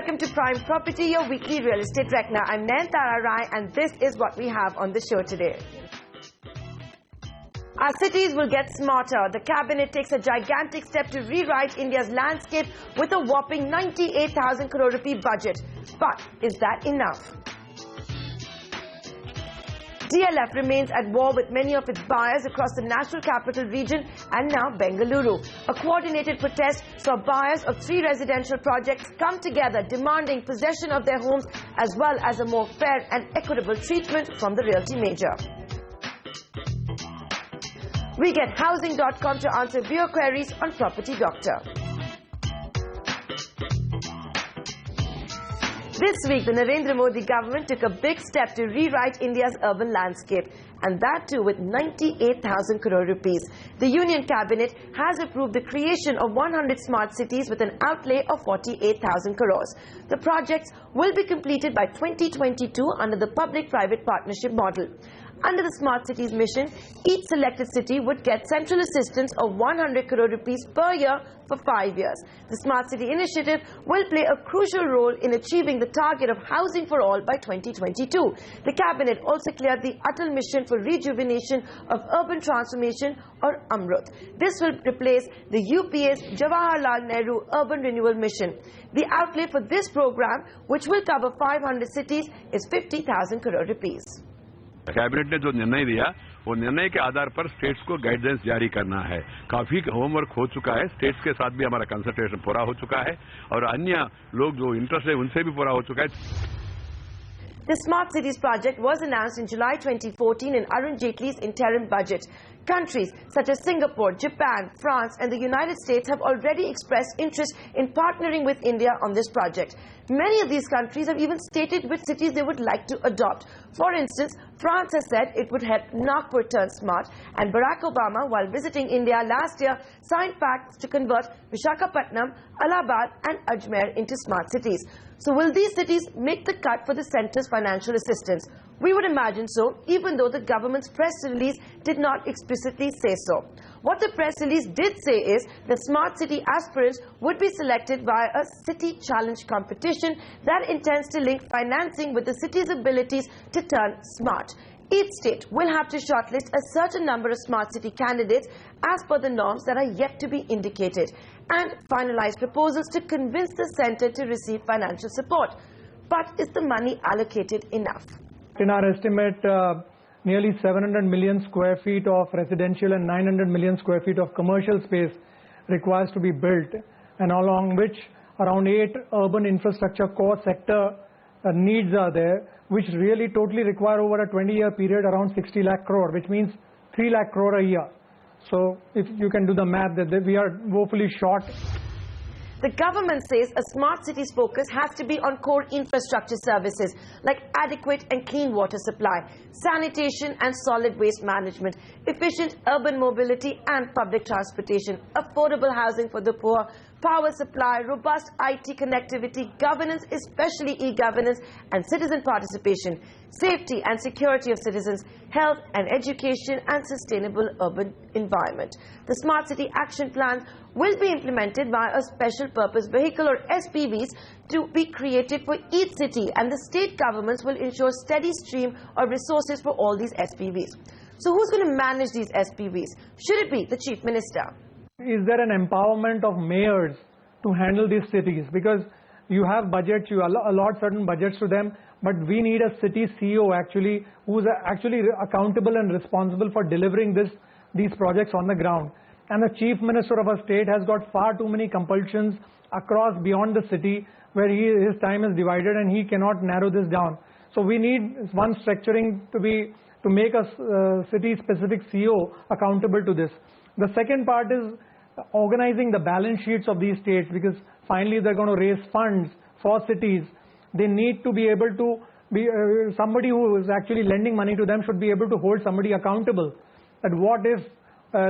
Welcome to Prime Property, your weekly real estate reckoner. I'm Nayantara Rai, and this is what we have on the show today. Our cities will get smarter. The cabinet takes a gigantic step to rewrite India's landscape with a whopping 98,000 crore rupee budget. But is that enough? DLF remains at war with many of its buyers across the national capital region and now Bengaluru. A coordinated protest saw buyers of 3 residential projects come together demanding possession of their homes as well as a more fair and equitable treatment from the realty major. We get housing.com to answer viewer queries on Property Doctor. This week, the Narendra Modi government took a big step to rewrite India's urban landscape, and that too with 98,000 crore rupees. The Union Cabinet has approved the creation of 100 smart cities with an outlay of 48,000 crores. The projects will be completed by 2022 under the public-private partnership model. Under the Smart Cities mission, each selected city would get central assistance of 100 crore rupees per year for 5 years. The Smart City initiative will play a crucial role in achieving the target of housing for all by 2022. The cabinet also cleared the Atal Mission for Rejuvenation of Urban Transformation, or AMRUT. This will replace the UPA's Jawaharlal Nehru Urban Renewal Mission. The outlay for this program, which will cover 500 cities, is 50,000 crore rupees. Cabinet ने जो निर्णय दिया वो निर्णय के आधार पर states को guidance जारी करना है। काफी होमवर्क हो चुका है, स्टेट्स के साथ भी हमारा कंसल्टेशन पूरा हो चुका है और अन्य लोग जो इंटरेस्ट है उनसे भी पूरा हो चुका है। The Smart Cities project was announced in July 2014 in Arun Jaitley's interim budget. Countries such as Singapore, Japan, France and the United States have already expressed interest in partnering with India on this project. Many of these countries have even stated which cities they would like to adopt. For instance, France has said it would help Nagpur turn smart, and Barack Obama, while visiting India last year, signed pacts to convert Visakhapatnam, Allahabad and Ajmer into smart cities. So will these cities make the cut for the centre's financial assistance? We would imagine so, even though the government's press release did not explicitly say so. What the press release did say is that smart city aspirants would be selected via a city challenge competition that intends to link financing with the city's abilities to turn smart. Each state will have to shortlist a certain number of smart city candidates as per the norms that are yet to be indicated, and finalize proposals to convince the centre to receive financial support. But is the money allocated enough? In our estimate, nearly 700 million square feet of residential and 900 million square feet of commercial space requires to be built, and along which around 8 urban infrastructure core sector needs are there, which really totally require over a 20-year period around 60 lakh crore, which means 3 lakh crore a year. So if you can do the math, that we are woefully short. The government says a smart city's focus has to be on core infrastructure services like adequate and clean water supply, sanitation and solid waste management, efficient urban mobility and public transportation, affordable housing for the poor, power supply, robust IT connectivity, governance, especially e-governance, and citizen participation, safety and security of citizens, health and education, and sustainable urban environment. The Smart City Action Plan will be implemented by a special purpose vehicle, or SPVs, to be created for each city, and the state governments will ensure steady stream of resources for all these SPVs. So who's going to manage these SPVs? Should it be the Chief Minister? Is there an empowerment of mayors to handle these cities? Because you have budgets, you allot certain budgets to them, but we need a city CEO actually who's actually accountable and responsible for delivering these projects on the ground. And the Chief Minister of a state has got far too many compulsions across beyond the city where his time is divided and he cannot narrow this down. So we need one structuring to make a city-specific CEO accountable to this. The second part is organizing the balance sheets of these states, because finally they're going to raise funds for cities. They need to be able to be somebody who is actually lending money to them should be able to hold somebody accountable. That what if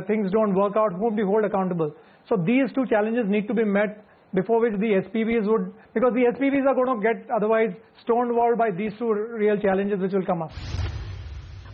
things don't work out, whom do you hold accountable? So these two challenges need to be met, before which the SPVs would, because the SPVs are going to get otherwise stonewalled by these two real challenges which will come up.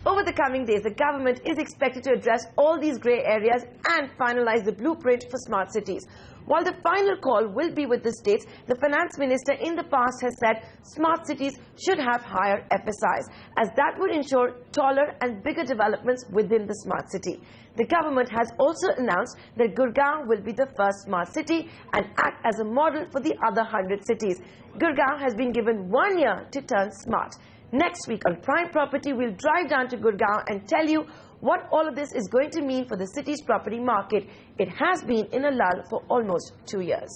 Over the coming days, the government is expected to address all these grey areas and finalize the blueprint for smart cities. While the final call will be with the states, the finance minister in the past has said smart cities should have higher FSIs, as that would ensure taller and bigger developments within the smart city. The government has also announced that Gurgaon will be the first smart city and act as a model for the other 100 cities. Gurgaon has been given 1 year to turn smart. Next week on Prime Property, we'll drive down to Gurgaon and tell you what all of this is going to mean for the city's property market. It has been in a lull for almost 2 years.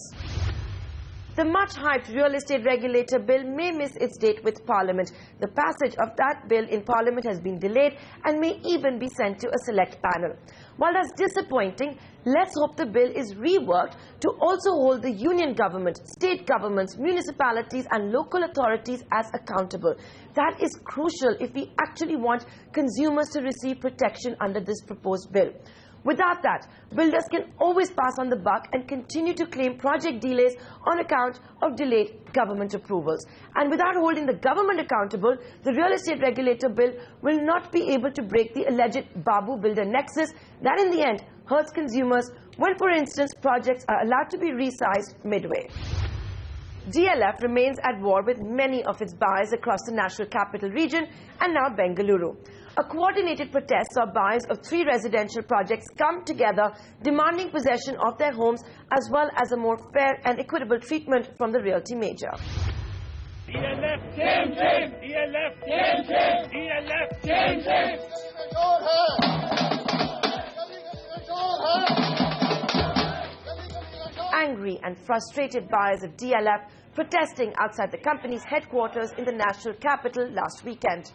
The much-hyped real estate regulator bill may miss its date with Parliament. The passage of that bill in Parliament has been delayed and may even be sent to a select panel. While that's disappointing, let's hope the bill is reworked to also hold the union government, state governments, municipalities and local authorities as accountable. That is crucial if we actually want consumers to receive protection under this proposed bill. Without that, builders can always pass on the buck and continue to claim project delays on account of delayed government approvals. And without holding the government accountable, the real estate regulator bill will not be able to break the alleged Babu builder nexus that in the end hurts consumers when, for instance, projects are allowed to be resized midway. DLF remains at war with many of its buyers across the National Capital Region and now Bengaluru. A coordinated protest saw buyers of 3 residential projects come together demanding possession of their homes as well as a more fair and equitable treatment from the realty major. DLF, DLF, DLF, DLF. Angry and frustrated buyers of DLF protesting outside the company's headquarters in the national capital last weekend.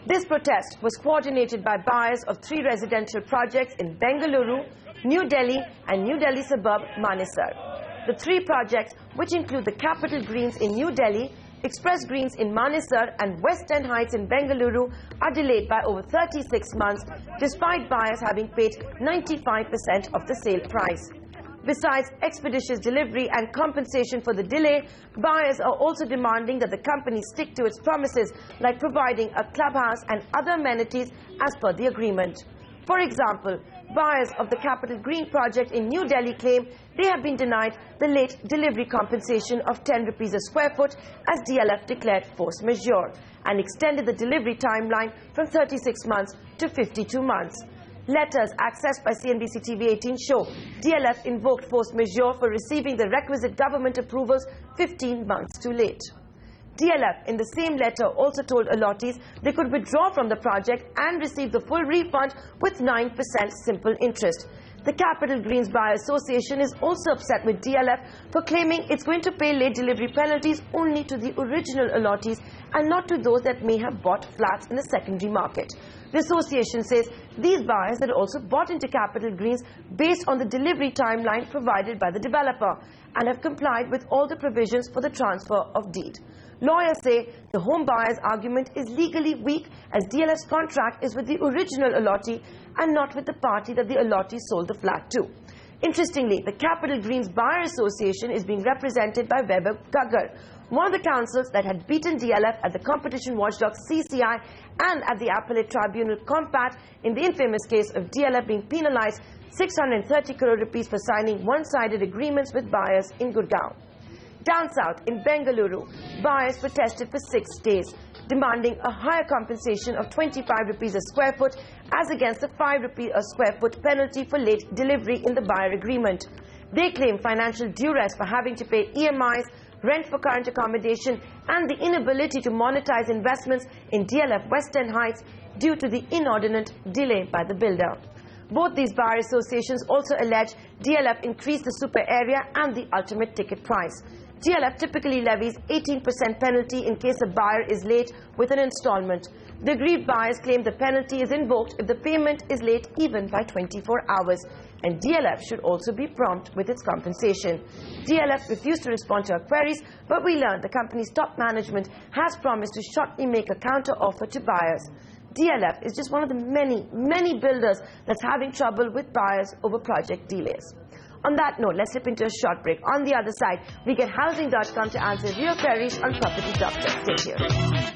This protest was coordinated by buyers of 3 residential projects in Bengaluru, New Delhi and New Delhi suburb Manesar. The 3 projects, which include the Capital Greens in New Delhi, Express Greens in Manesar and West End Heights in Bengaluru, are delayed by over 36 months, despite buyers having paid 95% of the sale price. Besides expeditious delivery and compensation for the delay, buyers are also demanding that the company stick to its promises, like providing a clubhouse and other amenities as per the agreement. For example, buyers of the Capital Green project in New Delhi claim they have been denied the late delivery compensation of 10 rupees a square foot as DLF declared force majeure and extended the delivery timeline from 36 months to 52 months. Letters accessed by CNBC TV 18 show DLF invoked force majeure for receiving the requisite government approvals 15 months too late. DLF in the same letter also told allottees they could withdraw from the project and receive the full refund with 9% simple interest. The Capital Greens Buyer Association is also upset with DLF for claiming it's going to pay late delivery penalties only to the original allottees and not to those that may have bought flats in the secondary market. The association says these buyers had also bought into Capital Greens based on the delivery timeline provided by the developer and have complied with all the provisions for the transfer of deed. Lawyers say the home buyer's argument is legally weak as DLF's contract is with the original allottee and not with the party that the allottee sold the flat to. Interestingly, the Capital Greens Buyer Association is being represented by Weber Gaggar, one of the councils that had beaten DLF at the competition watchdog CCI and at the appellate tribunal Compat in the infamous case of DLF being penalized 630 crore rupees for signing one-sided agreements with buyers in Gurgaon. Down south in Bengaluru, buyers protested for 6 days, demanding a higher compensation of 25 rupees a square foot as against a 5 rupee a square foot penalty for late delivery in the buyer agreement. They claim financial duress for having to pay EMIs, rent for current accommodation and the inability to monetize investments in DLF West End Heights due to the inordinate delay by the builder. Both these buyer associations also allege DLF increased the super area and the ultimate ticket price. DLF typically levies 18% penalty in case a buyer is late with an installment. The aggrieved buyers claim the penalty is invoked if the payment is late even by 24 hours. And DLF should also be prompt with its compensation. DLF refused to respond to our queries, but we learned the company's top management has promised to shortly make a counter-offer to buyers. DLF is just one of the many builders that's having trouble with buyers over project delays. On that note, let's slip into a short break. On the other side, we get housing.com to answer your queries on Property Doctor. Stay tuned.